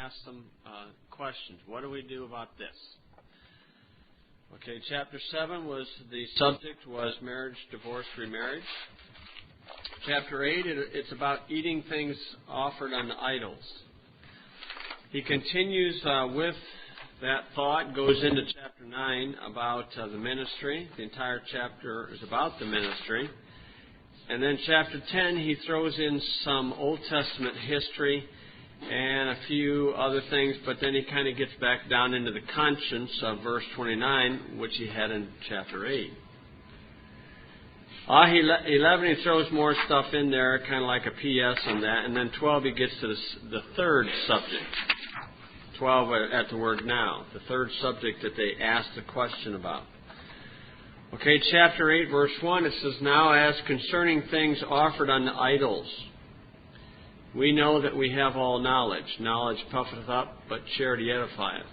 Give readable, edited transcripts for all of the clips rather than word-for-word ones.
ask some questions. What do we do about this? Okay, chapter 7 was, the subject was marriage, divorce, remarriage. Chapter 8, it's about eating things offered unto idols. He continues with that thought, goes into chapter 9 about the ministry. The entire chapter is about the ministry. And then chapter 10, he throws in some Old Testament history and a few other things, but then he kind of gets back down into the conscience of verse 29, which he had in chapter 8. 11, he throws more stuff in there, kind of like a PS on that. And then 12, he gets to the third subject. 12 at the word now, the third subject that they asked the question about. Okay, chapter 8, verse 1, it says, "Now as concerning things offered unto idols, we know that we have all knowledge. Knowledge puffeth up, but charity edifieth."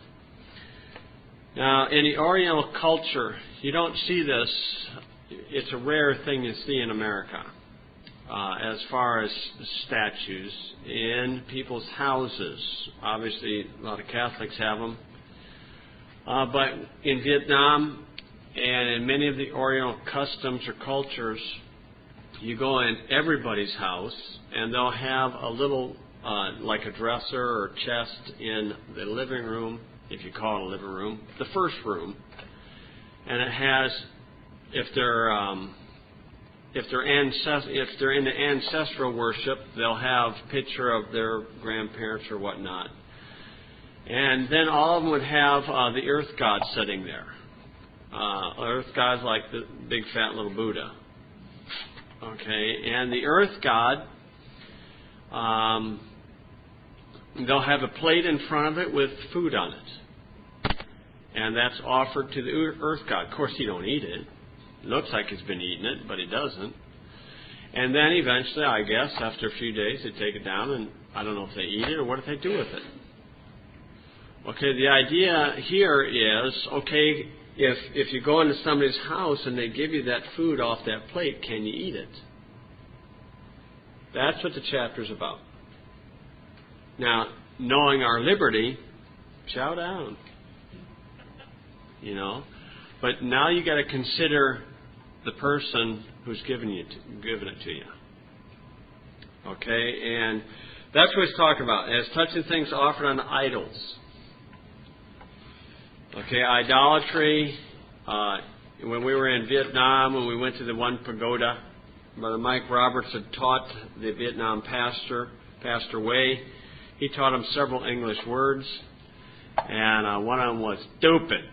Now, in the Oriental culture, you don't see this. It's a rare thing to see in America, as far as statues in people's houses. Obviously, a lot of Catholics have them. But in Vietnam and in many of the Oriental customs or cultures, you go in everybody's house, and they'll have a little, like a dresser or chest in the living room, if you call it a living room, the first room. And it has, if they're in the ancestral worship, they'll have a picture of their grandparents or whatnot. And then all of them would have the earth god sitting there. Earth god's like the big fat little Buddha. Okay, and the earth god, they'll have a plate in front of it with food on it. And that's offered to the earth god. Of course, he don't eat it. It looks like he's been eating it, but he doesn't. And then eventually, I guess, after a few days, they take it down, and I don't know if they eat it or what they do with it. Okay, the idea here is, okay, if you go into somebody's house and they give you that food off that plate, can you eat it? That's what the chapter's about. Now, knowing our liberty, chow down. You know? But now you got to consider the person who's giving it to you. Okay, and that's what he's talking about, as touching things offered on idols. Okay, idolatry. When we were in Vietnam, when we went to the one pagoda, Brother Mike Roberts had taught the Vietnam pastor, Pastor Way. He taught him several English words, and one of them was stupid.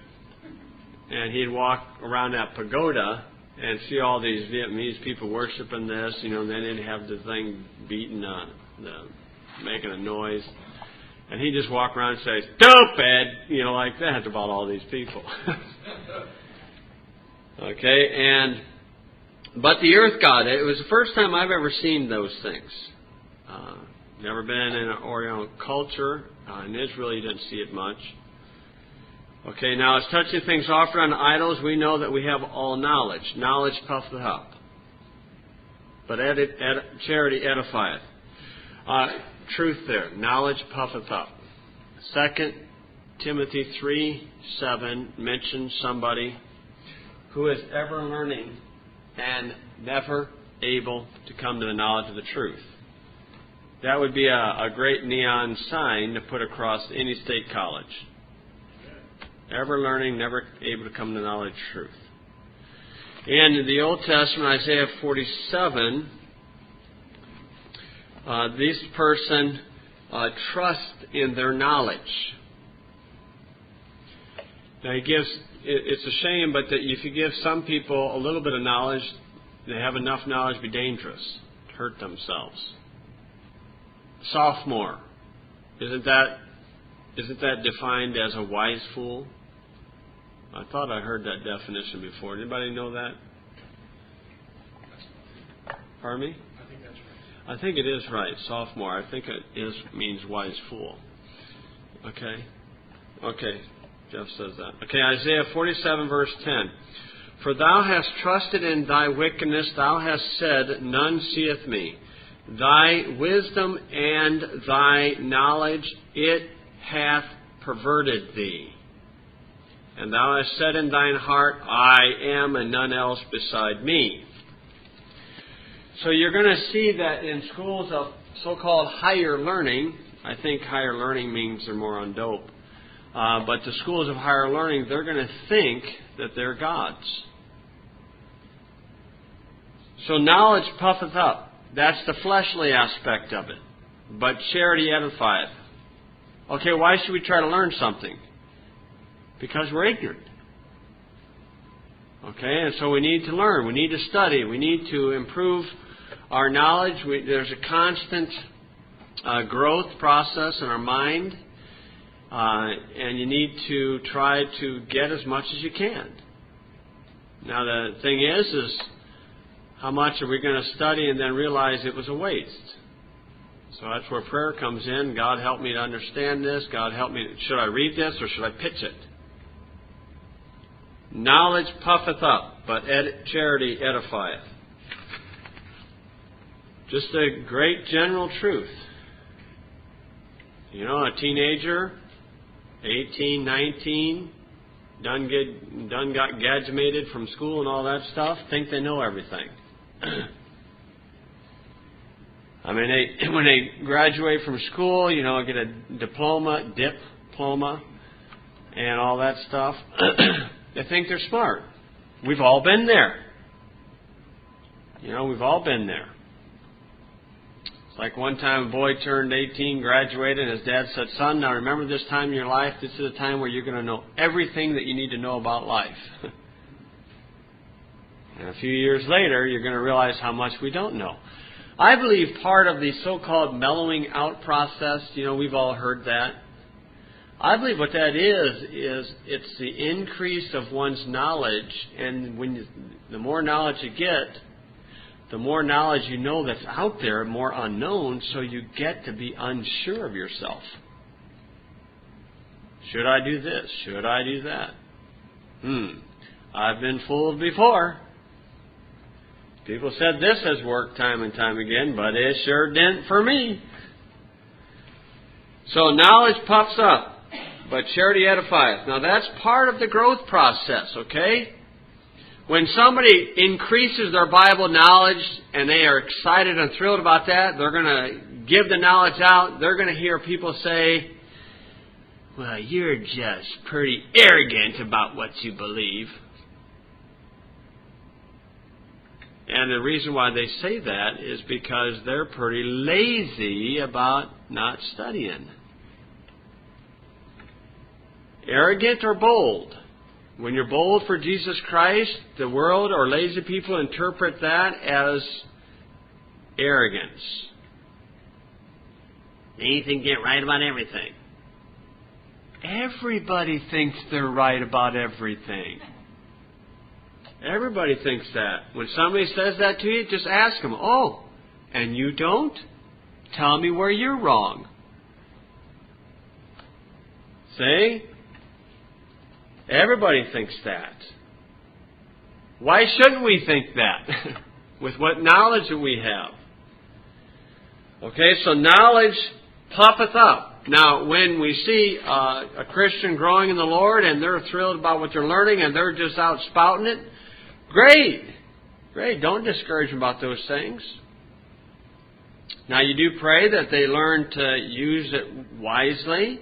And he'd walk around that pagoda and see all these Vietnamese people worshiping this, and then they'd have the thing beating, making a noise. And he'd just walk around and say, "Stupid!" Like that about all these people. Okay, but the earth god, it was the first time I've ever seen those things. Never been in an Oriental culture. In Israel, you didn't see it much. Okay, now as touching things offered on idols, we know that we have all knowledge. Knowledge puffeth up, but charity edifieth. Truth there. Knowledge puffeth up. 2 Timothy 3:7 mentions somebody who is ever learning and never able to come to the knowledge of the truth. That would be a great neon sign to put across any state college. Ever learning, never able to come to the knowledge of truth. In the Old Testament, Isaiah 47, this person trusts in their knowledge. Now it's a shame, but that if you give some people a little bit of knowledge, they have enough knowledge to be dangerous, to hurt themselves. Sophomore, isn't that defined as a wise fool? I thought I heard that definition before. Anybody know that? Pardon me? I think that's right. I think it is right, sophomore. I think it means wise fool. Okay. Jeff says that. Okay, Isaiah 47, verse 10. "For thou hast trusted in thy wickedness, thou hast said, None seeth me. Thy wisdom and thy knowledge, it hath perverted thee. And thou hast said in thine heart, I am, and none else beside me. So you're going to see that in schools of so-called higher learning, I think higher learning means they're more on dope, but the schools of higher learning, they're going to think that they're gods. So knowledge puffeth up. That's the fleshly aspect of it. But charity edifieth. Okay, why should we try to learn something? Because we're ignorant. Okay, and so we need to learn. We need to study. We need to improve our knowledge. There's a constant growth process in our mind. And you need to try to get as much as you can. Now the thing is how much are we going to study and then realize it was a waste? So that's where prayer comes in. God help me to understand this. God help me. Should I read this or should I pitch it? Knowledge puffeth up, but charity edifieth. Just a great general truth. You know, a teenager, 18, 19, done got gadgemated from school and all that stuff, think they know everything. I mean, when they graduate from school, you know, get a diploma, and all that stuff, they think they're smart. We've all been there. You know, we've all been there. It's like one time a boy turned 18, graduated, and his dad said, son, now remember this time in your life, this is the time where you're going to know everything that you need to know about life. And a few years later, you're going to realize how much we don't know. I believe part of the so-called mellowing out process, you know, we've all heard that. I believe what that is it's the increase of one's knowledge, and the more knowledge you get, the more knowledge you know that's out there, more unknown, so you get to be unsure of yourself. Should I do this? Should I do that? I've been fooled before. People said this has worked time and time again, but it sure didn't for me. So knowledge puffs up, but charity edifieth. Now that's part of the growth process, okay? When somebody increases their Bible knowledge and they are excited and thrilled about that, they're going to give the knowledge out. They're going to hear people say, well, you're just pretty arrogant about what you believe. And the reason why they say that is because they're pretty lazy about not studying. Arrogant or bold? When you're bold for Jesus Christ, the world or lazy people interpret that as arrogance. Anything get right about everything. Everybody thinks they're right about everything. Everybody thinks that. When somebody says that to you, just ask them, oh, and you don't? Tell me where you're wrong. See? Everybody thinks that. Why shouldn't we think that? With what knowledge that we have. Okay, so knowledge puffeth up. Now, when we see a Christian growing in the Lord and they're thrilled about what they're learning and they're just out spouting it, great. Great. Don't discourage them about those things. Now, you do pray that they learn to use it wisely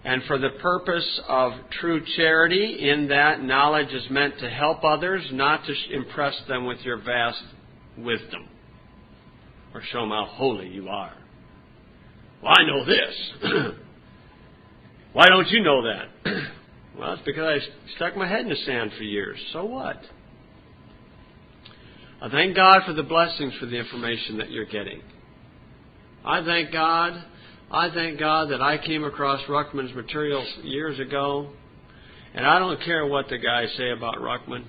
and for the purpose of true charity. In that, knowledge is meant to help others, not to impress them with your vast wisdom or show them how holy you are. Well, I know this. Why don't you know that? Well, it's because I stuck my head in the sand for years. So what? I thank God for the blessings for the information that you're getting. I thank God that I came across Ruckman's materials years ago, and I don't care what the guys say about Ruckman.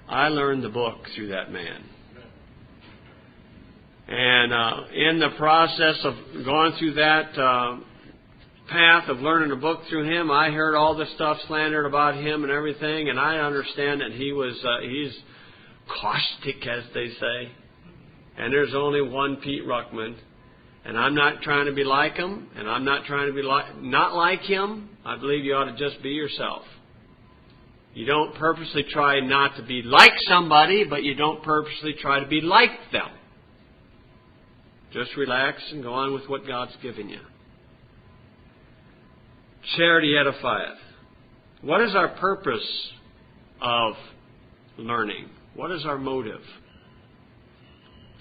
I learned the book through that man. And in the process of going through that path of learning a book through him, I heard all the stuff slandered about him and everything, and I understand that he's caustic, as they say. And there's only one Pete Ruckman. and I'm not trying to be like him, and I'm not trying to be not like him, I believe you ought to just be yourself. You don't purposely try not to be like somebody, but you don't purposely try to be like them. Just relax and go on with what God's given you. Charity edifieth. What is our purpose of learning? What is our motive?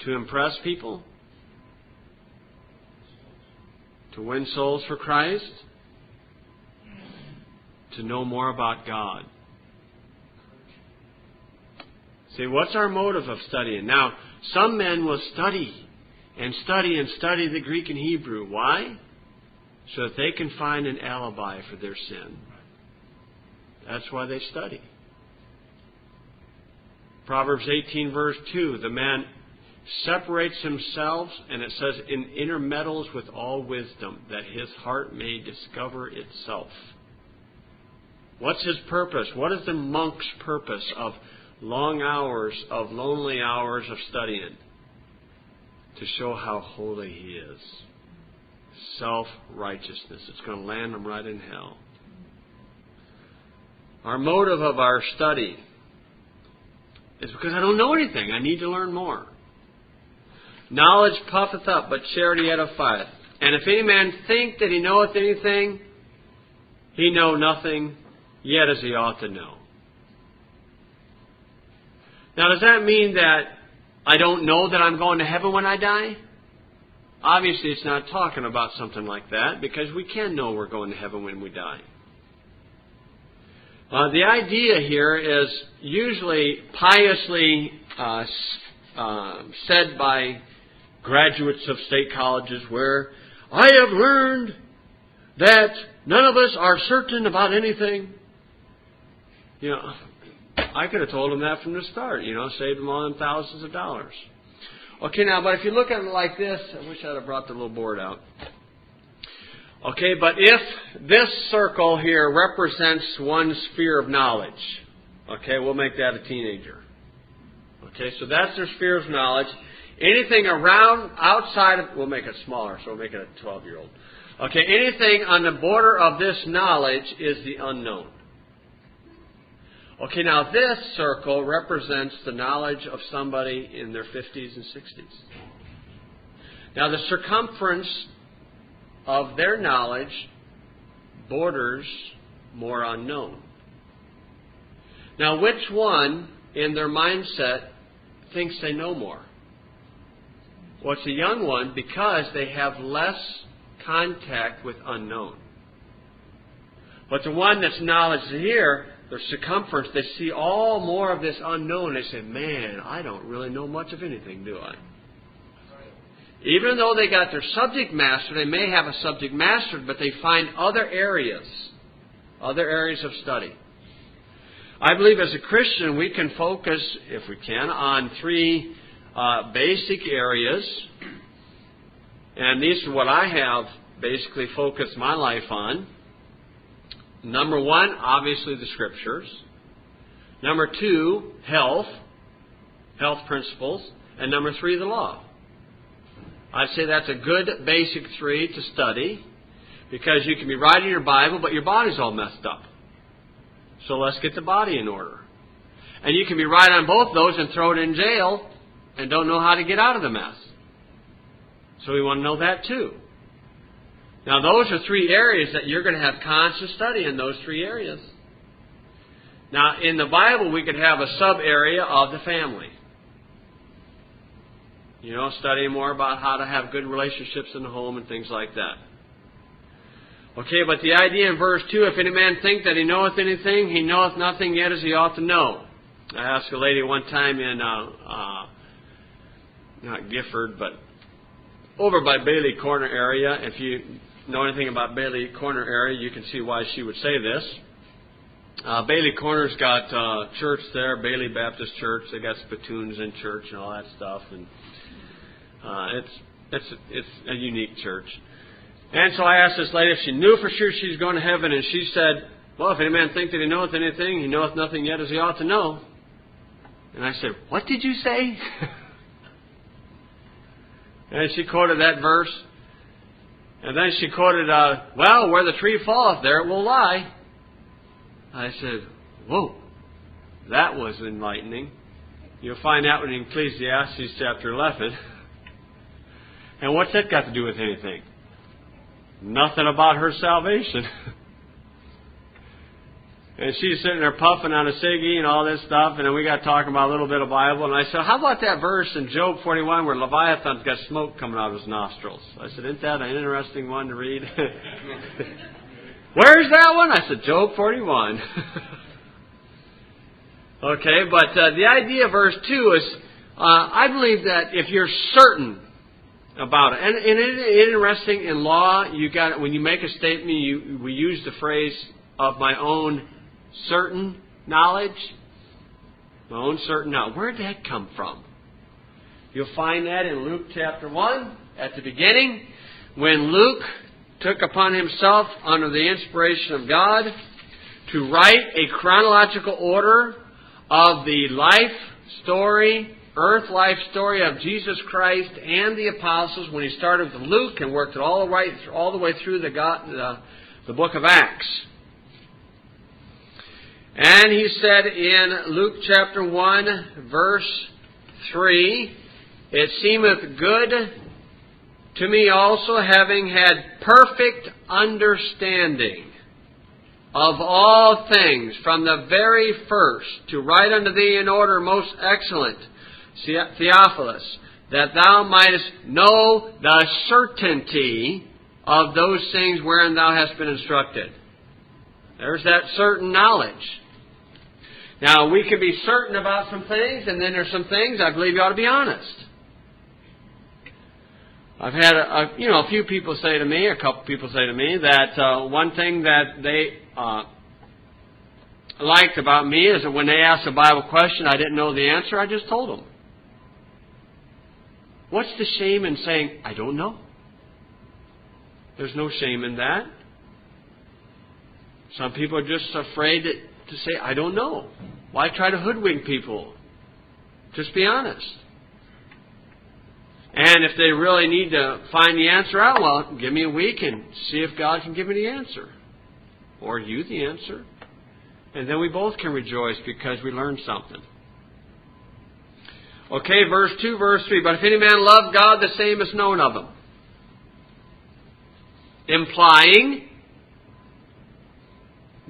To impress people? To win souls for Christ? To know more about God? See, what's our motive of studying? Now, some men will study and study and study the Greek and Hebrew. Why? So that they can find an alibi for their sin. That's why they study. Proverbs 18 verse 2, the man separates himself, and it says, intermeddles with all wisdom, that his heart may discover itself. What's his purpose? What is the monk's purpose of long hours, of lonely hours of studying? To show how holy he is. Self-righteousness. It's going to land him right in hell. Our motive of our study is because I don't know anything. I need to learn more. Knowledge puffeth up, but charity edifieth. And if any man think that he knoweth anything, he know nothing, yet as he ought to know. Now, does that mean that I don't know that I'm going to heaven when I die? Obviously, it's not talking about something like that, because we can know we're going to heaven when we die. The idea here is usually piously said by graduates of state colleges, where I have learned that none of us are certain about anything. You know, I could have told them that from the start, saved them all them thousands of dollars. Okay, now, but if you look at it like this, I wish I'd have brought the little board out. Okay, but if this circle here represents one sphere of knowledge, okay, we'll make that a teenager. Okay, so that's their sphere of knowledge. Anything around, outside of, we'll make it smaller, so we'll make it a 12-year-old. Okay, anything on the border of this knowledge is the unknown. Okay, now this circle represents the knowledge of somebody in their 50s and 60s. Now the circumference of their knowledge borders more unknown. Now which one in their mindset thinks they know more? Well, it's the young one, because they have less contact with unknown. But the one that's knowledge here, their circumference, they see all more of this unknown. They say, man, I don't really know much of anything, do I? Even though they got their subject mastered, they may have a subject mastered, but they find other areas of study. I believe as a Christian we can focus, if we can, on three basic areas. And these are what I have basically focused my life on. Number one, obviously the Scriptures. Number two, health principles. And number three, the law. I'd say that's a good basic three to study, because you can be writing your Bible, but your body's all messed up. So let's get the body in order. And you can be right on both those and throw it in jail and don't know how to get out of the mess. So we want to know that too. Now those are three areas that you're going to have constant study in, those three areas. Now in the Bible we could have a sub-area of the family. Studying more about how to have good relationships in the home and things like that. Okay, but the idea in verse 2, if any man think that he knoweth anything, he knoweth nothing yet as he ought to know. I asked a lady one time in, not Gifford, but over by Bailey Corner area. If you know anything about Bailey Corner area, you can see why she would say this. Bailey Corner's got church there, Bailey Baptist Church. They got spittoons in church and all that stuff, and it's a unique church. And so I asked this lady if she knew for sure she's going to heaven, and she said, well, if any man think that he knoweth anything, he knoweth nothing yet as he ought to know. And I said, what did you say? And she quoted that verse. And then she quoted, well, where the tree falleth, there it will lie. I said, whoa, that was enlightening. You'll find that in Ecclesiastes chapter 11. And what's that got to do with anything? Nothing about her salvation. And she's sitting there puffing on a ciggy and all this stuff, and then we got talking about a little bit of Bible, and I said, how about that verse in Job 41 where Leviathan's got smoke coming out of his nostrils? I said, isn't that an interesting one to read? Where's that one? I said, Job 41. Okay, but the idea of verse 2 is, I believe that if you're certain about it, and it's interesting in law, you got when you make a statement, we use the phrase of my own certain knowledge. My own certain knowledge. Where did that come from? You'll find that in Luke chapter 1 at the beginning, when Luke took upon himself, under the inspiration of God, to write a chronological order of the earth life story of Jesus Christ and the apostles, when he started with Luke and worked it all the way through the book of Acts. And he said in Luke chapter 1, verse 3, it seemeth good to me also, having had perfect understanding of all things from the very first, to write unto thee in order most excellent, Theophilus, that thou mightest know the certainty of those things wherein thou hast been instructed. There's that certain knowledge. Now, we can be certain about some things, and then there's some things I believe you ought to be honest. I've had a few people say to me, a couple people say to me, that one thing that they liked about me is that when they asked a Bible question, I didn't know the answer, I just told them. What's the shame in saying, I don't know? There's no shame in that. Some people are just afraid to say, I don't know. Why try to hoodwink people? Just be honest. And if they really need to find the answer out, well, give me a week and see if God can give me the answer. Or you the answer. And then we both can rejoice because we learned something. Okay, verse 2, verse 3. But if any man love God, the same is known of him. Implying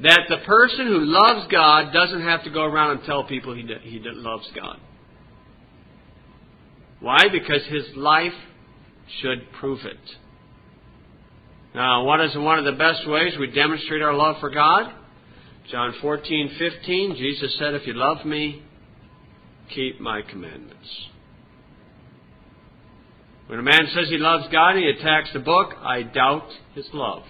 that the person who loves God doesn't have to go around and tell people he loves God. Why? Because his life should prove it. Now, what is one of the best ways we demonstrate our love for God? John 14:15, Jesus said, if you love me, keep my commandments. When a man says he loves God and he attacks the book, I doubt his love.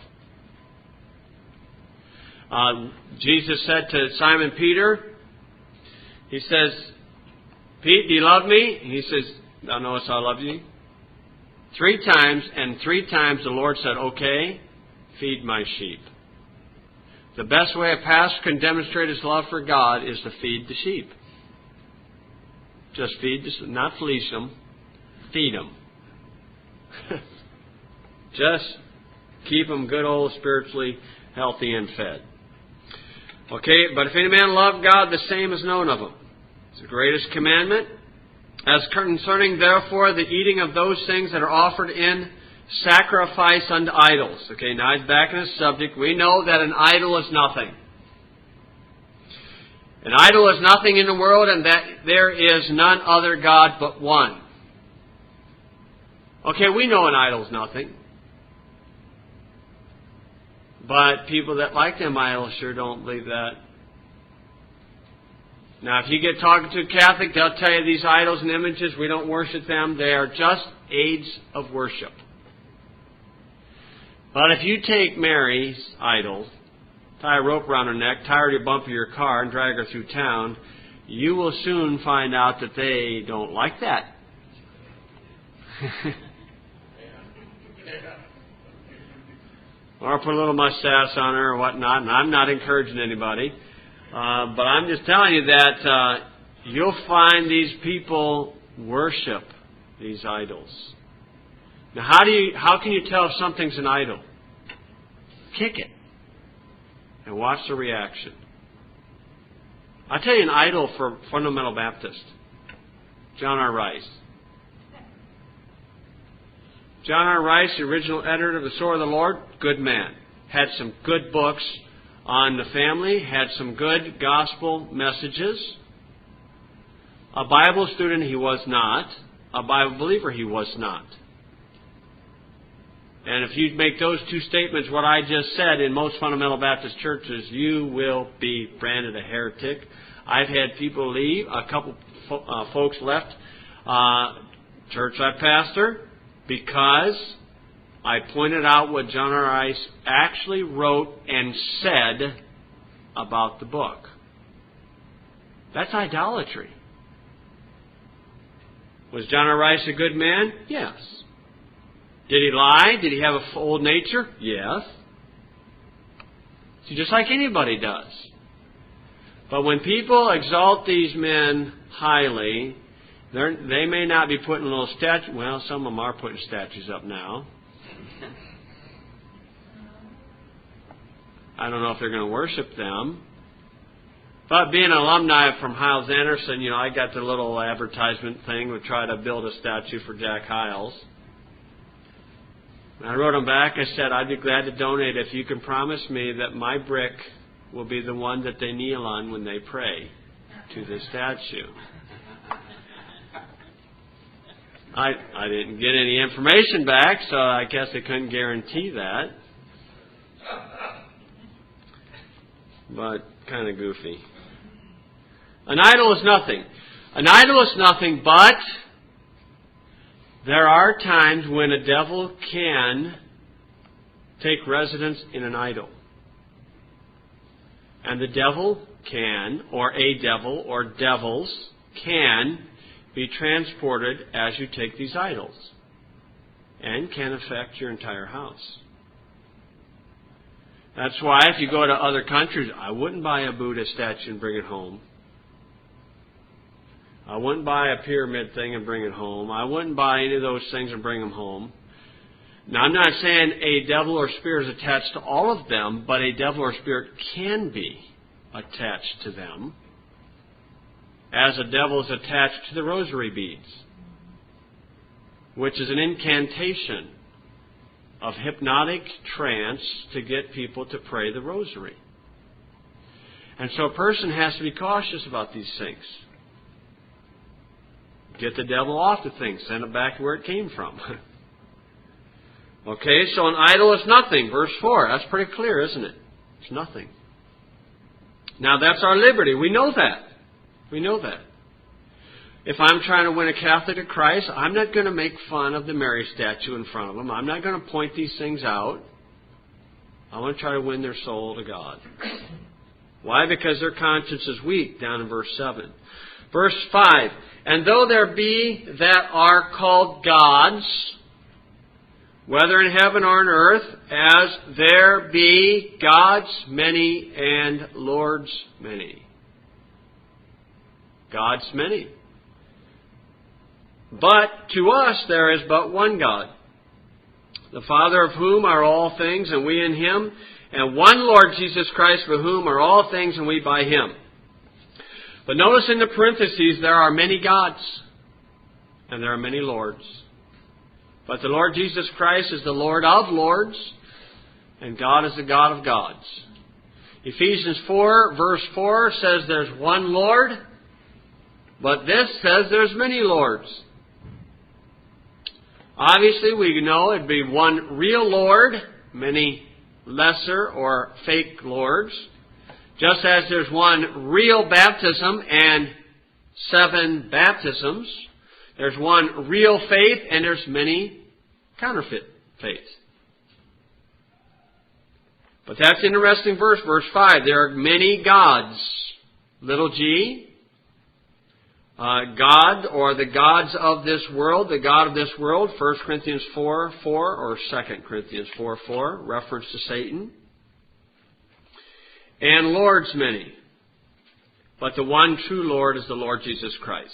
Jesus said to Simon Peter, he says, Pete, do you love me? And he says, thou knowest I love you. 3 times, and 3 times the Lord said, okay, feed my sheep. The best way a pastor can demonstrate his love for God is to feed the sheep. Just feed, not fleece them, feed them. Just keep them good old spiritually healthy and fed. Okay, but if any man love God, the same is known of him. It's the greatest commandment. As concerning, therefore, the eating of those things that are offered in sacrifice unto idols. Okay, now he's back in the subject. We know that an idol is nothing. An idol is nothing in the world, and that there is none other God but one. Okay, we know an idol is nothing. But people that like them idols sure don't believe that. Now, if you get talking to a Catholic, they'll tell you these idols and images, we don't worship them. They are just aids of worship. But if you take Mary's idol, tie a rope around her neck, tie her to the bumper of your car, and drag her through town, you will soon find out that they don't like that. Or put a little mustache on her or whatnot. And I'm not encouraging anybody. But I'm just telling you that you'll find these people worship these idols. Now, how can you tell if something's an idol? Kick it and watch the reaction. I'll tell you an idol for fundamental Baptist. John R. Rice. John R. Rice, the original editor of The Sword of the Lord, good man. Had some good books on the family, had some good gospel messages. A Bible student he was not. A Bible believer he was not. And if you make those two statements, what I just said, in most fundamental Baptist churches, you will be branded a heretic. I've had people leave. A couple folks left church I pastor because I pointed out what John R. Rice actually wrote and said about the book. That's idolatry. Was John R. Rice a good man? Yes. Did he lie? Did he have an old nature? Yes. See, just like anybody does. But when people exalt these men highly, they may not be putting little statues. Well, some of them are putting statues up now. I don't know if they're going to worship them. But being an alumni from Hiles Anderson, I got the little advertisement thing. We try to build a statue for Jack Hiles. And I wrote him back. I said, I'd be glad to donate if you can promise me that my brick will be the one that they kneel on when they pray to the statue. I didn't get any information back, so I guess I couldn't guarantee that. But kind of goofy. An idol is nothing. An idol is nothing, but there are times when a devil can take residence in an idol. And the devil can, or a devil, or devils can be transported as you take these idols and can affect your entire house. That's why if you go to other countries, I wouldn't buy a Buddha statue and bring it home. I wouldn't buy a pyramid thing and bring it home. I wouldn't buy any of those things and bring them home. Now, I'm not saying a devil or spirit is attached to all of them, but a devil or spirit can be attached to them, as a devil is attached to the rosary beads, which is an incantation of hypnotic trance to get people to pray the rosary. And so a person has to be cautious about these things. Get the devil off the thing. Send it back to where it came from. Okay, so an idol is nothing. Verse 4. That's pretty clear, isn't it? It's nothing. Now, that's our liberty. We know that. We know that. If I'm trying to win a Catholic to Christ, I'm not going to make fun of the Mary statue in front of them. I'm not going to point these things out. I want to try to win their soul to God. Why? Because their conscience is weak, down in verse 7. Verse 5, and though there be that are called gods, whether in heaven or on earth, as there be gods many and lords many. Gods many. But to us there is but one God, the Father of whom are all things, and we in Him, and one Lord Jesus Christ, for whom are all things, and we by Him. But notice in the parentheses, there are many gods, and there are many lords. But the Lord Jesus Christ is the Lord of lords, and God is the God of gods. Ephesians 4, verse 4 says there's one Lord, but this says there's many lords. Obviously, we know it'd be one real Lord, many lesser or fake lords. Just as there's one real baptism and 7 baptisms, there's one real faith and there's many counterfeit faiths. But that's an interesting verse, verse 5. There are many gods, little g, God or the gods of this world, the God of this world, 1 Corinthians 4:4 or 2 Corinthians 4:4, reference to Satan. And lords many. But the one true Lord is the Lord Jesus Christ.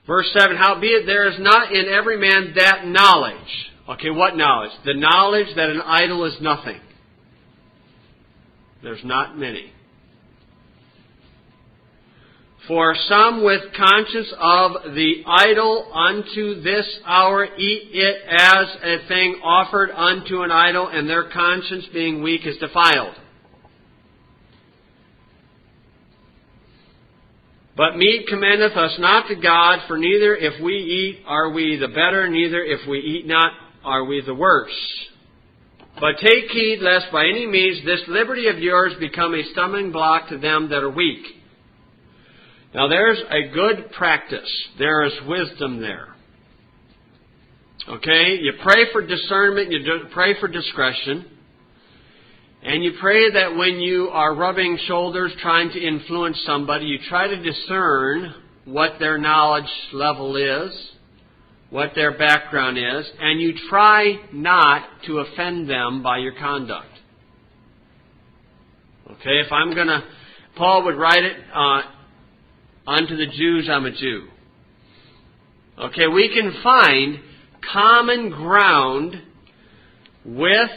Verse 7, howbeit there is not in every man that knowledge. Okay, what knowledge? The knowledge that an idol is nothing. There's not many. For some with conscience of the idol unto this hour eat it as a thing offered unto an idol, and their conscience being weak is defiled. But meat commendeth us not to God, for neither if we eat are we the better, neither if we eat not are we the worse. But take heed lest by any means this liberty of yours become a stumbling block to them that are weak. Now there's a good practice. There is wisdom there. Okay? You pray for discernment, you pray for discretion, and you pray that when you are rubbing shoulders trying to influence somebody, you try to discern what their knowledge level is, what their background is, and you try not to offend them by your conduct. Okay? If I'm going to, Paul would write it, unto the Jews, I'm a Jew. Okay, we can find common ground with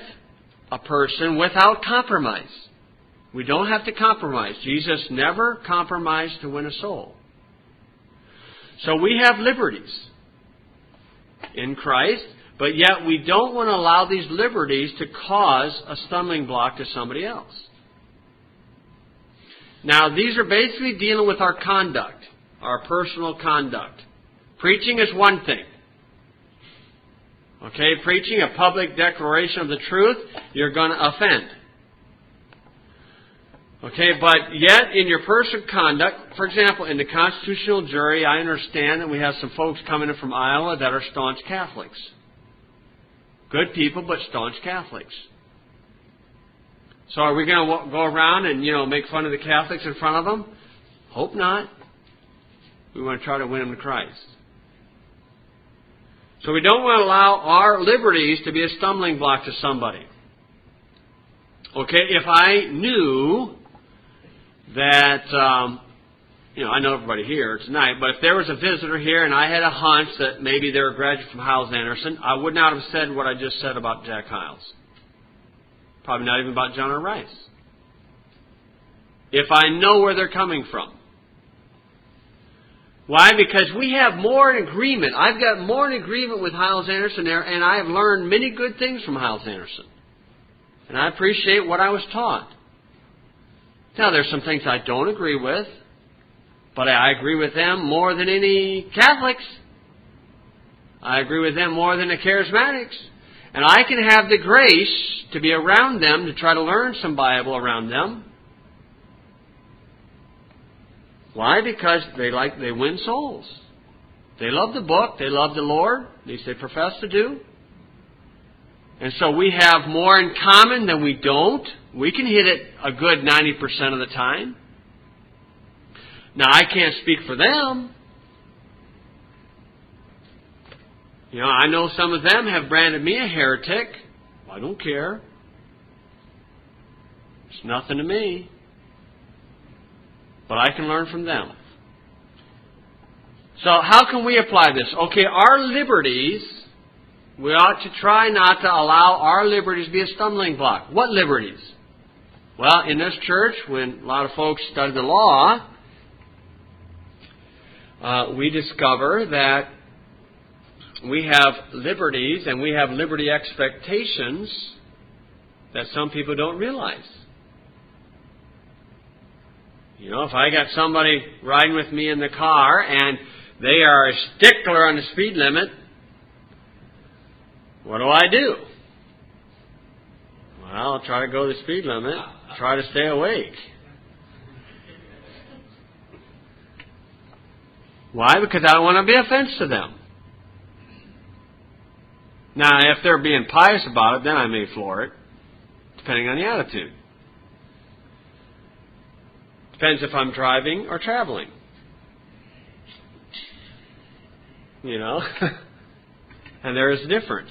a person without compromise. We don't have to compromise. Jesus never compromised to win a soul. So we have liberties in Christ, but yet we don't want to allow these liberties to cause a stumbling block to somebody else. Now, these are basically dealing with our conduct, our personal conduct. Preaching is one thing. Okay, preaching a public declaration of the truth, you're going to offend. Okay, but yet in your personal conduct, for example, in the constitutional jury, I understand that we have some folks coming in from Iowa that are staunch Catholics. Good people, but staunch Catholics. So are we going to go around and, make fun of the Catholics in front of them? Hope not. We want to try to win them to Christ. So we don't want to allow our liberties to be a stumbling block to somebody. Okay, if I knew that, I know everybody here tonight, but if there was a visitor here and I had a hunch that maybe they were a graduate from Hyles-Anderson, I would not have said what I just said about Jack Hyles. Probably not even about John R. Rice. If I know where they're coming from. Why? Because we have more in agreement. I've got more in agreement with Hyles-Anderson there, and I have learned many good things from Hyles-Anderson. And I appreciate what I was taught. Now, there's some things I don't agree with, but I agree with them more than any Catholics. I agree with them more than the Charismatics. And I can have the grace to be around them, to try to learn some Bible around them. Why? Because they win souls. They love the book. They love the Lord. At least they profess to do. And so we have more in common than we don't. We can hit it a good 90% of the time. Now, I can't speak for them. I know some of them have branded me a heretic. Well, I don't care. It's nothing to me. But I can learn from them. So how can we apply this? Okay, our liberties, we ought to try not to allow our liberties to be a stumbling block. What liberties? Well, in this church, when a lot of folks study the law, we discover that we have liberties and we have liberty expectations that some people don't realize. If I got somebody riding with me in the car and they are a stickler on the speed limit, what do? Well, I'll try to go the speed limit, try to stay awake. Why? Because I don't want to be offense to them. Now, if they're being pious about it, then I may floor it, depending on the attitude. Depends if I'm driving or traveling. And there is a difference.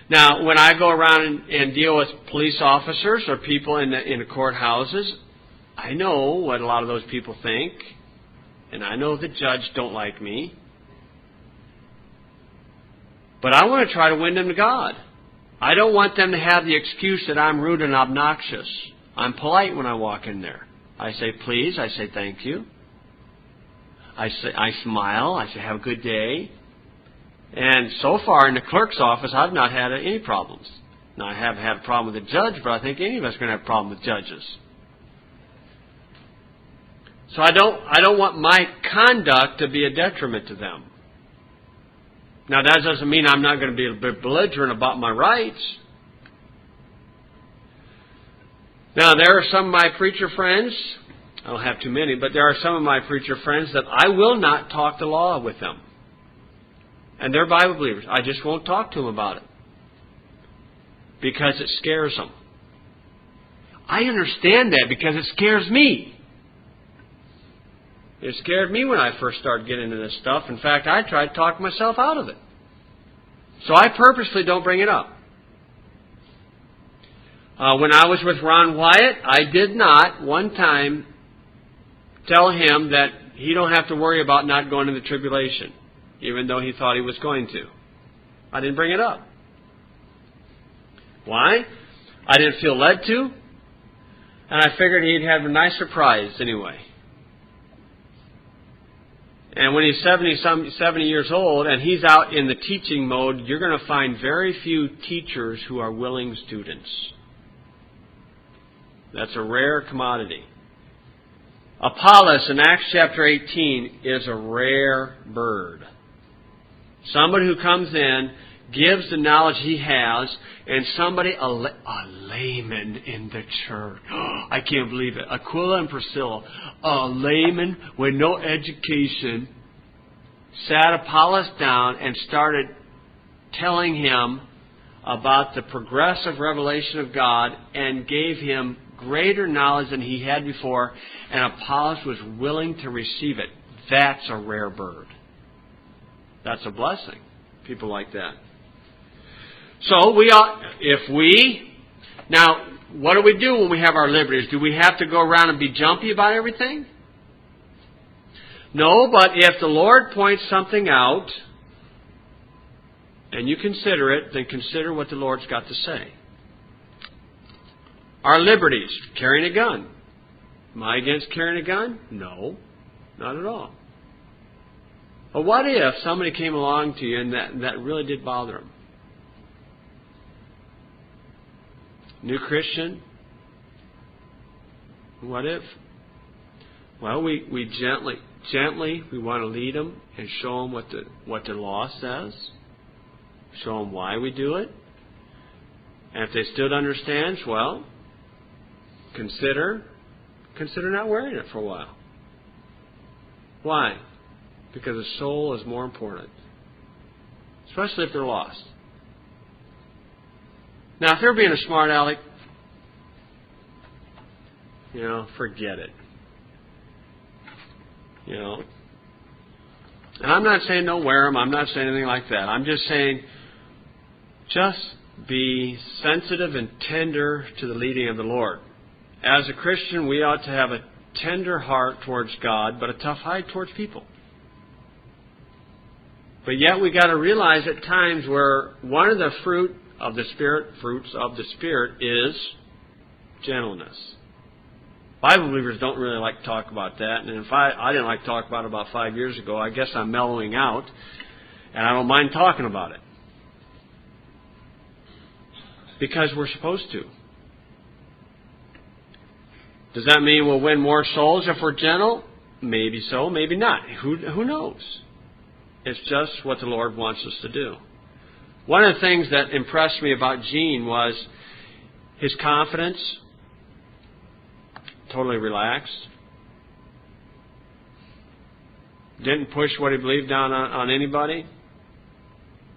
Now, when I go around and deal with police officers or people in the courthouses, I know what a lot of those people think. and I know the judge don't like me, but I want to try to win them to God. I don't want them to have the excuse that I'm rude and obnoxious. I'm polite when I walk in there. I say please, I say thank you. I smile, I say have a good day. And so far in the clerk's office, I've not had any problems. Now, I haven't had a problem with the judge, but I think any of us are going to have a problem with judges. So I don't want my conduct to be a detriment to them. Now, that doesn't mean I'm not going to be a bit belligerent about my rights. Now, there are some of my preacher friends, I don't have too many, but there are some of my preacher friends that I will not talk the law with them. And they're Bible believers. I just won't talk to them about it. Because it scares them. I understand that because it scares me. It scared me when I first started getting into this stuff. In fact, I tried to talk myself out of it. So I purposely don't bring it up. When I was with Ron Wyatt, I did not one time tell him that he don't have to worry about not going to the tribulation, even though he thought he was going to. I didn't bring it up. Why? I didn't feel led to, and I figured he'd have a nice surprise anyway. And when he's 70 years old and he's out in the teaching mode, you're going to find very few teachers who are willing students. That's a rare commodity. Apollos in Acts chapter 18 is a rare bird. Somebody who comes in, gives the knowledge he has, and somebody, a layman in the church. I can't believe it. Aquila and Priscilla, a layman with no education, sat Apollos down and started telling him about the progressive revelation of God and gave him greater knowledge than he had before, and Apollos was willing to receive it. That's a rare bird. That's a blessing. People like that. So now, what do we do when we have our liberties? Do we have to go around and be jumpy about everything? No, but if the Lord points something out, and you consider it, then consider what the Lord's got to say. Our liberties, carrying a gun. Am I against carrying a gun? No, not at all. But what if somebody came along to you and that really did bother them? New Christian? What if? Well, we gently we want to lead them and show them what the law says. Show them why we do it. And if they still don't understand, well, consider not wearing it for a while. Why? Because the soul is more important. Especially if they're lost. Now, if they're being a smart aleck, forget it. And I'm not saying don't wear them. I'm not saying anything like that. I'm just saying just be sensitive and tender to the leading of the Lord. As a Christian, we ought to have a tender heart towards God, but a tough hide towards people. But yet we got to realize at times where one of the fruits of the Spirit is gentleness. Bible believers don't really like to talk about that. And if I didn't like to talk about it about 5 years ago, I guess I'm mellowing out. And I don't mind talking about it. Because we're supposed to. Does that mean we'll win more souls if we're gentle? Maybe so, maybe not. Who knows? It's just what the Lord wants us to do. One of the things that impressed me about Gene was his confidence, totally relaxed. Didn't push what he believed down on anybody.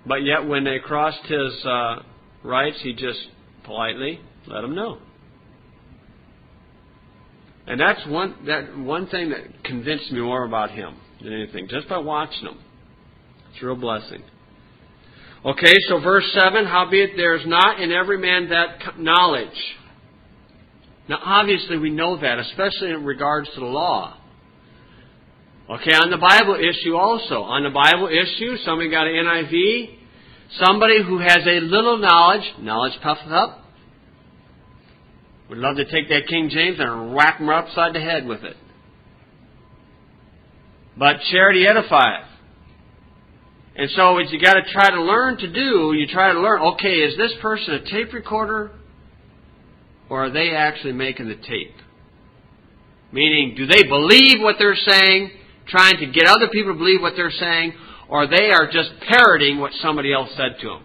But yet when they crossed his rights, he just politely let them know. And that's one thing that convinced me more about him than anything, just by watching him. It's a real blessing. Okay, so verse 7, howbeit there is not in every man that knowledge. Now, obviously we know that, especially in regards to the law. Okay, on the Bible issue also. On the Bible issue, somebody got an NIV. Somebody who has a little knowledge puffeth up. Would love to take that King James and whack them upside the head with it. But charity edifieth. And so what you got to try to learn to do, you try to learn, okay, is this person a tape recorder? Or are they actually making the tape? Meaning, do they believe what they're saying, trying to get other people to believe what they're saying, or they are just parroting what somebody else said to them?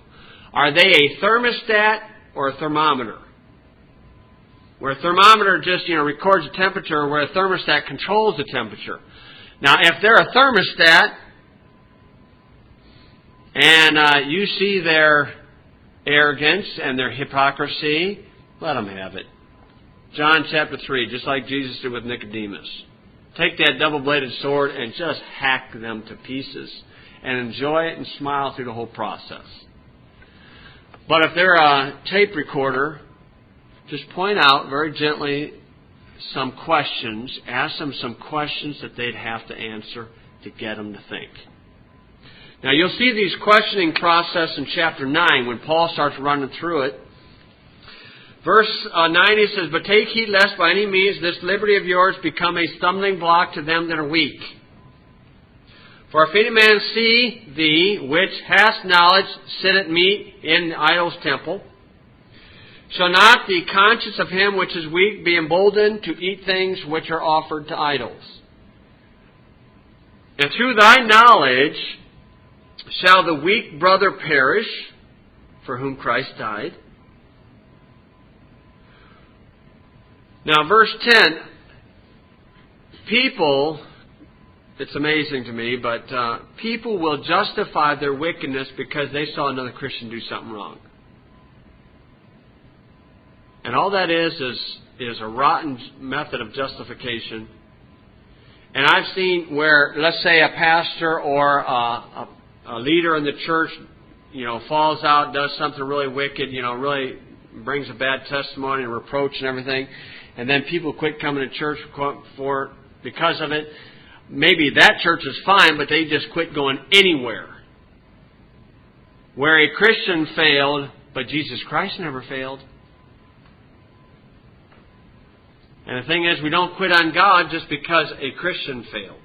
Are they a thermostat or a thermometer? Where a thermometer just, records the temperature, where a thermostat controls the temperature. Now, if they're a thermostat, and you see their arrogance and their hypocrisy, let them have it. John chapter 3, just like Jesus did with Nicodemus. Take that double-bladed sword and just hack them to pieces and enjoy it and smile through the whole process. But if they're a tape recorder, just point out very gently some questions. Ask them some questions that they'd have to answer to get them to think. Now you'll see these questioning process in chapter 9 when Paul starts running through it. Verse 9 he says, "But take heed lest by any means this liberty of yours become a stumbling block to them that are weak. For if any man see thee, which hast knowledge, sit at meat in the idol's temple, shall not the conscience of him which is weak be emboldened to eat things which are offered to idols? And through thy knowledge shall the weak brother perish, for whom Christ died?" Now, verse 10, people, it's amazing to me, but people will justify their wickedness because they saw another Christian do something wrong. And all that is a rotten method of justification. And I've seen where, let's say, a pastor or a leader in the church, falls out, does something really wicked, really brings a bad testimony and reproach and everything, and then people quit coming to church because of it. Maybe that church is fine, but they just quit going anywhere. Where a Christian failed, but Jesus Christ never failed. And the thing is, we don't quit on God just because a Christian failed.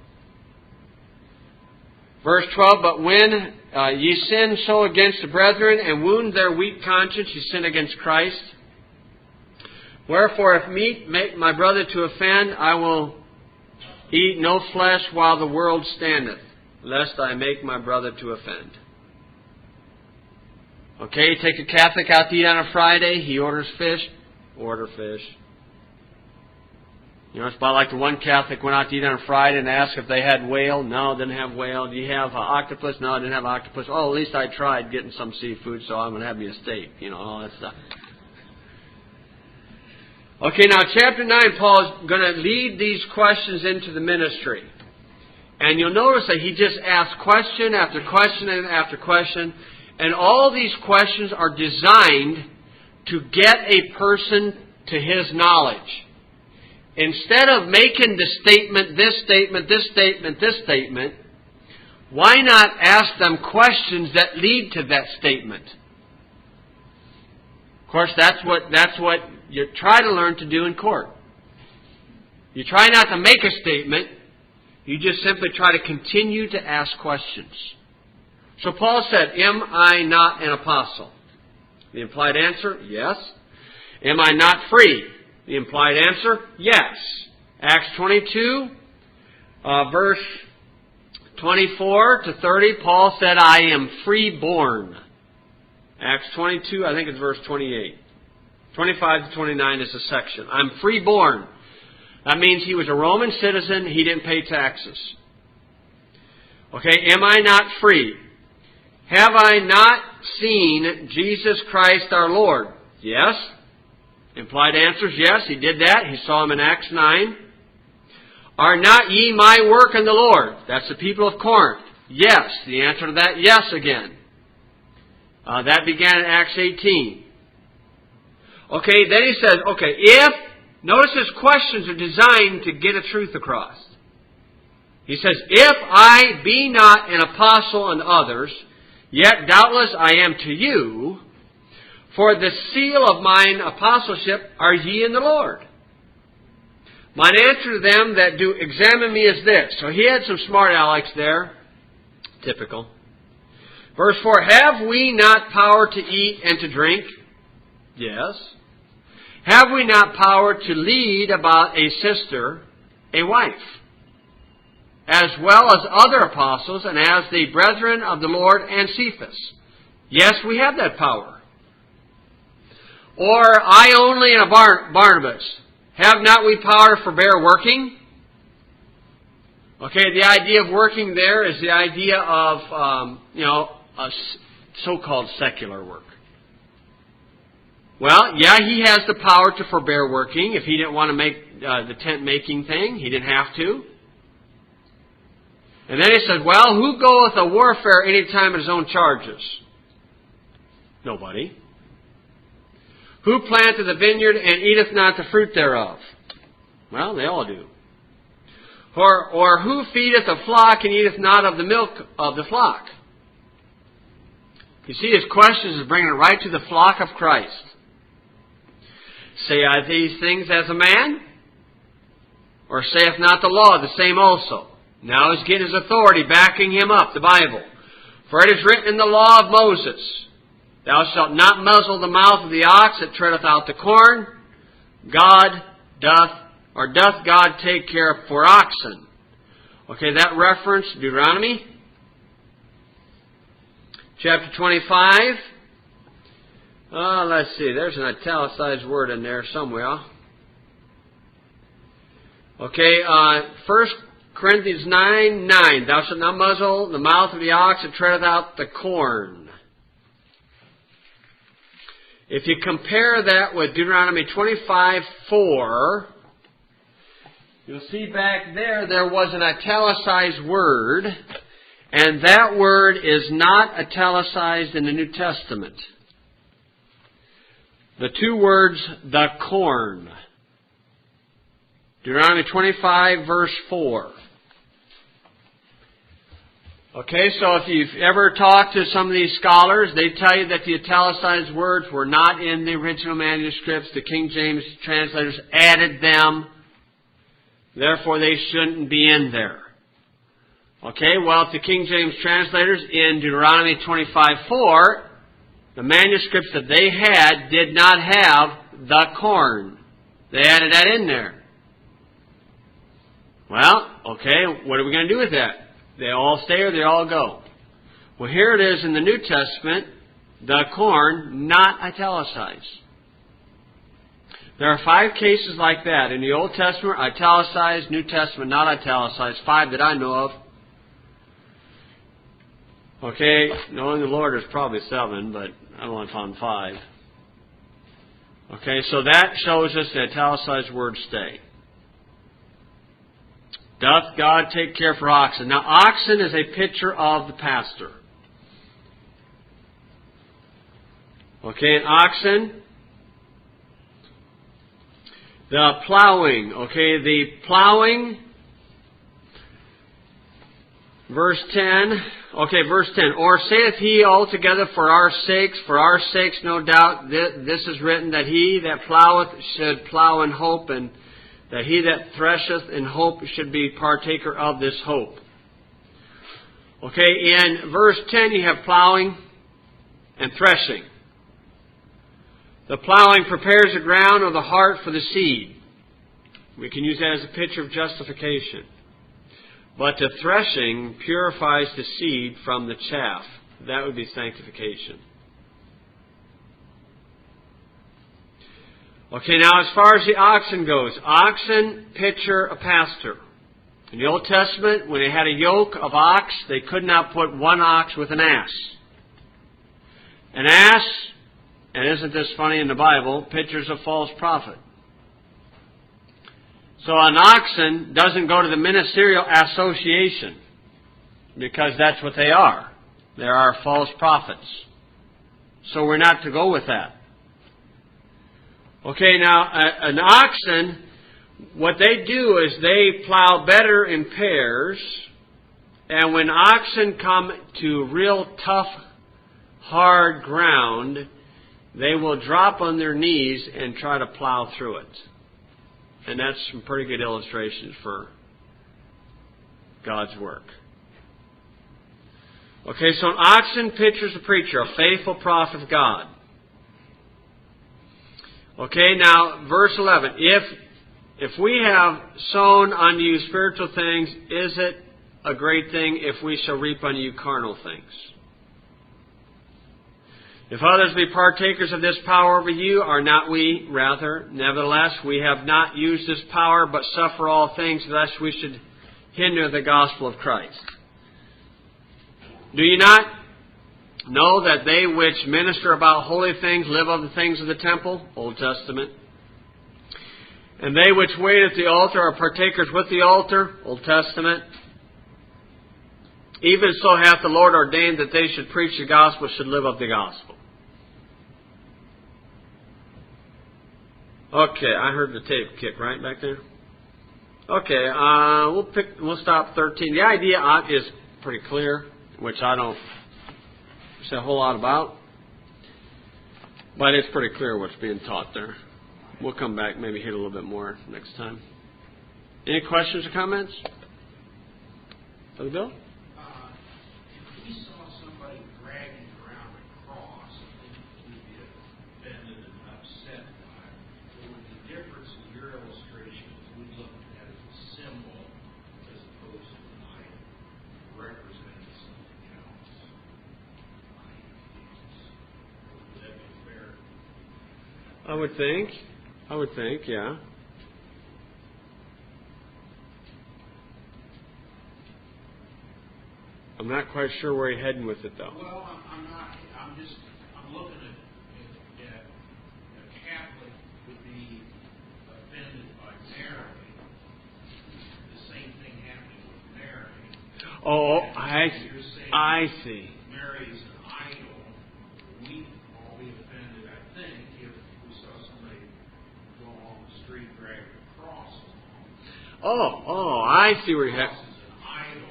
Verse 12, "But when ye sin so against the brethren, and wound their weak conscience, ye sin against Christ. Wherefore, if meat make my brother to offend, I will eat no flesh while the world standeth, lest I make my brother to offend." Okay, take a Catholic out to eat on a Friday, he orders fish, order fish. It's about like the one Catholic went out to eat on a Friday and asked if they had whale. No, didn't have whale. Do you have octopus? No, I didn't have octopus. Oh, at least I tried getting some seafood, so I'm going to have me a steak. All that stuff. Okay, now chapter 9, Paul is going to lead these questions into the ministry. And you'll notice that he just asks question after question after question. And all these questions are designed to get a person to his knowledge. Instead of making the statement, this statement, this statement, this statement, why not ask them questions that lead to that statement? Of course, that's what you try to learn to do in court. You try not to make a statement. You just simply try to continue to ask questions. So Paul said, "Am I not an apostle?" The implied answer, yes. "Am I not free?" The implied answer, yes. Acts 22, verse 24 to 30, Paul said, "I am freeborn." Acts 22, I think it's verse 28. 25 to 29 is the section. I'm freeborn. That means he was a Roman citizen. He didn't pay taxes. Okay, am I not free? Have I not seen Jesus Christ our Lord? Yes. Implied answer is yes, he did that. He saw him in Acts 9. Are not ye my work in the Lord? That's the people of Corinth. Yes. The answer to that, yes again. That began in Acts 18. Okay, then he says, notice his questions are designed to get a truth across. He says, if I be not an apostle unto others, yet doubtless I am to you, for the seal of mine apostleship are ye in the Lord. Mine answer to them that do examine me is this. So he had some smart alecks there. Typical. Verse 4, have we not power to eat and to drink? Yes. Have we not power to lead about a sister, a wife, as well as other apostles, and as the brethren of the Lord and Cephas? Yes, we have that power. Or I only and a Barnabas, have not we power to forbear working? Okay, the idea of working there is the idea of, a so-called secular work. Well, yeah, he has the power to forbear working. If he didn't want to make the tent making thing, he didn't have to. And then he says, well, who goeth a warfare any time at his own charges? Nobody. Who planted the vineyard and eateth not the fruit thereof? Well, they all do. Or who feedeth a flock and eateth not of the milk of the flock? You see, his questions is bringing it right to the flock of Christ. Say I these things as a man? Or saith not the law the same also? Now he's getting his authority, backing him up, the Bible. For it is written in the law of Moses, thou shalt not muzzle the mouth of the ox that treadeth out the corn. Doth God take care for oxen? Okay, that reference, Deuteronomy chapter 25. Let's see, there's an italicized word in there somewhere. Okay, 1 Corinthians 9:9. Thou shalt not muzzle the mouth of the ox that treadeth out the corn. If you compare that with Deuteronomy 25:4, you'll see back there was an italicized word, and that word is not italicized in the New Testament. The two words, the corn. Deuteronomy 25, verse 4. Okay, so if you've ever talked to some of these scholars, they tell you that the italicized words were not in the original manuscripts. The King James translators added them. Therefore, they shouldn't be in there. Okay, well, if the King James translators in Deuteronomy 25:4, the manuscripts that they had did not have the corn. They added that in there. Well, okay, what are we going to do with that? They all stay or they all go? Well, here it is in the New Testament, the corn, not italicized. There are 5 cases like that. In the Old Testament, italicized, New Testament, not italicized. 5 that I know of. Okay, knowing the Lord, there's probably 7, but I only found 5. Okay, so that shows us the italicized words stay. Doth God take care for oxen? Now, oxen is a picture of the pastor. Okay, an oxen. The plowing. Okay, the plowing. Verse 10. Okay, verse 10. Or saith he altogether for our sakes, no doubt, this is written, that he that ploweth should plow in hope, and that he that thresheth in hope should be partaker of this hope. Okay, in verse 10 you have plowing and threshing. The plowing prepares the ground or the heart for the seed. We can use that as a picture of justification. But the threshing purifies the seed from the chaff. That would be sanctification. Okay, now as far as the oxen goes, oxen picture a pastor. In the Old Testament, when they had a yoke of ox, they could not put one ox with an ass. An ass, and isn't this funny in the Bible, pictures a false prophet. So an oxen doesn't go to the ministerial association, because that's what they are. They are false prophets. So we're not to go with that. Okay, now an oxen What they do is they plow better in pairs, and when oxen come to real tough, hard ground, they will drop on their knees and try to plow through it. And that's some pretty good illustrations for God's work. Okay, so an oxen pictures a preacher, a faithful prophet of God. Okay, now verse 11. If we have sown unto you spiritual things, is it a great thing if we shall reap unto you carnal things? If others be partakers of this power over you, are not we rather? Nevertheless, we have not used this power, but suffer all things, lest we should hinder the gospel of Christ. Do you not know that they which minister about holy things live of the things of the temple? Old Testament. And they which wait at the altar are partakers with the altar? Old Testament. Even so hath the Lord ordained that they should preach the gospel, should live of the gospel. Okay, I heard the tape kick right back there. Okay, we'll stop 13. The idea is pretty clear, which I don't say a whole lot about, but it's pretty clear what's being taught there. We'll come back, maybe hit a little bit more next time. Any questions or comments? Brother Bill? If we saw somebody dragging around a cross, I think we'd be offended and upset by it. But with the difference in your illustration is we look at it as a symbol as opposed to an item representing something else. Would that be fair? I would think, yeah. I'm not quite sure where you're heading with it, though. Well, I'm not. I'm looking at a Catholic would be offended by Mary. The same thing happening with Mary. Oh, You're saying I see. Mary is an idol. We'd all be offended, I think, if we saw somebody go along the street dragging a cross along. Oh, I see where you're Cross heading. is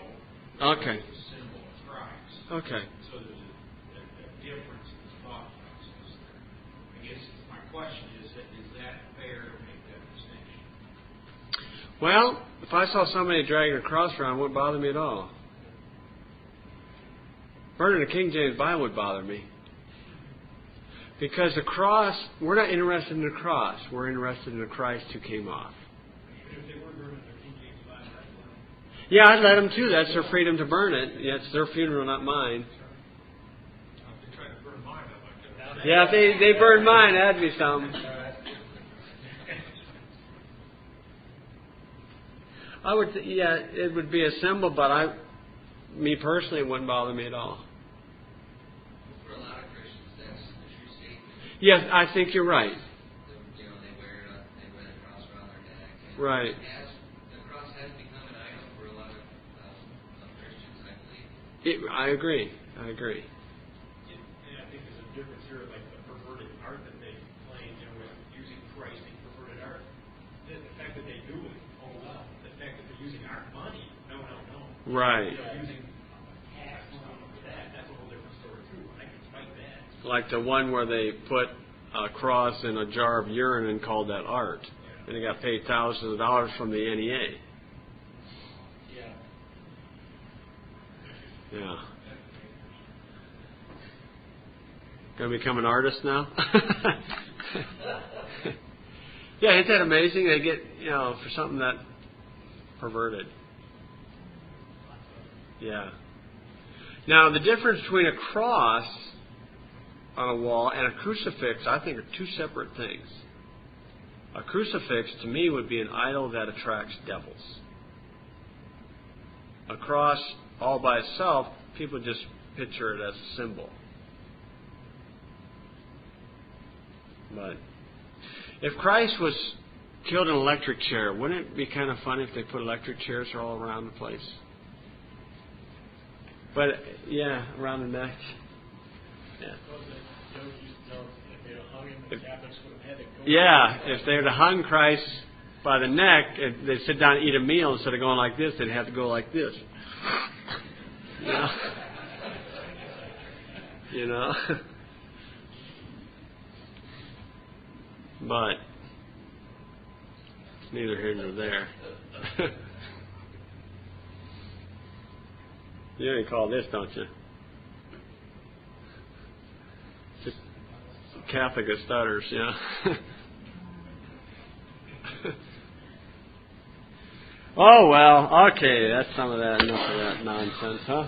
an idol. Okay. It's a symbol of Christ. Okay. So there's a difference in the thought process there. I guess my question is that fair to make that distinction? Well, if I saw somebody dragging a cross around, it wouldn't bother me at all. Burning the King James Bible would bother me. Because the cross, we're not interested in the cross. We're interested in the Christ who came off. If they were burning their King James Bible, Yeah, I'd let them too. That's their freedom to burn it. Yeah, it's their funeral, not mine. they tried to burn mine up. Yeah, if they burned mine, that'd be something. It would be a symbol, but me personally, it wouldn't bother me at all. For a lot of Christians, that's the true statement. Yes, I think you're right. They wear the cross around their neck. And Right. the cross has become an idol for a lot of Christians, I believe. I agree. And I think there's a difference here, like the perverted art that they claim, with using Christ in perverted art. The fact that they do it, oh well. The fact that they're using our money, no. Right. Using cash for that's a whole different story too. I can fight that. Like the one where they put a cross in a jar of urine and called that art. And they got paid thousands of dollars from the NEA. Yeah. Going to become an artist now? Yeah, isn't that amazing? They get, for something that perverted. Yeah. Now, the difference between a cross on a wall and a crucifix, I think, are two separate things. A crucifix, to me, would be an idol that attracts devils. A cross, all by itself, people just picture it as a symbol. But if Christ was killed in an electric chair, wouldn't it be kind of funny if they put electric chairs all around the place? But, yeah, around the neck. Yeah. Yeah, if they were to hung Christ by the neck, if they sit down and eat a meal, instead of going like this, they'd have to go like this. You know? You know? But it's neither here nor there. You ain't call this, don't you? Just Catholic as stutters, yeah. Oh, well, okay, that's some of that, enough of that nonsense, huh?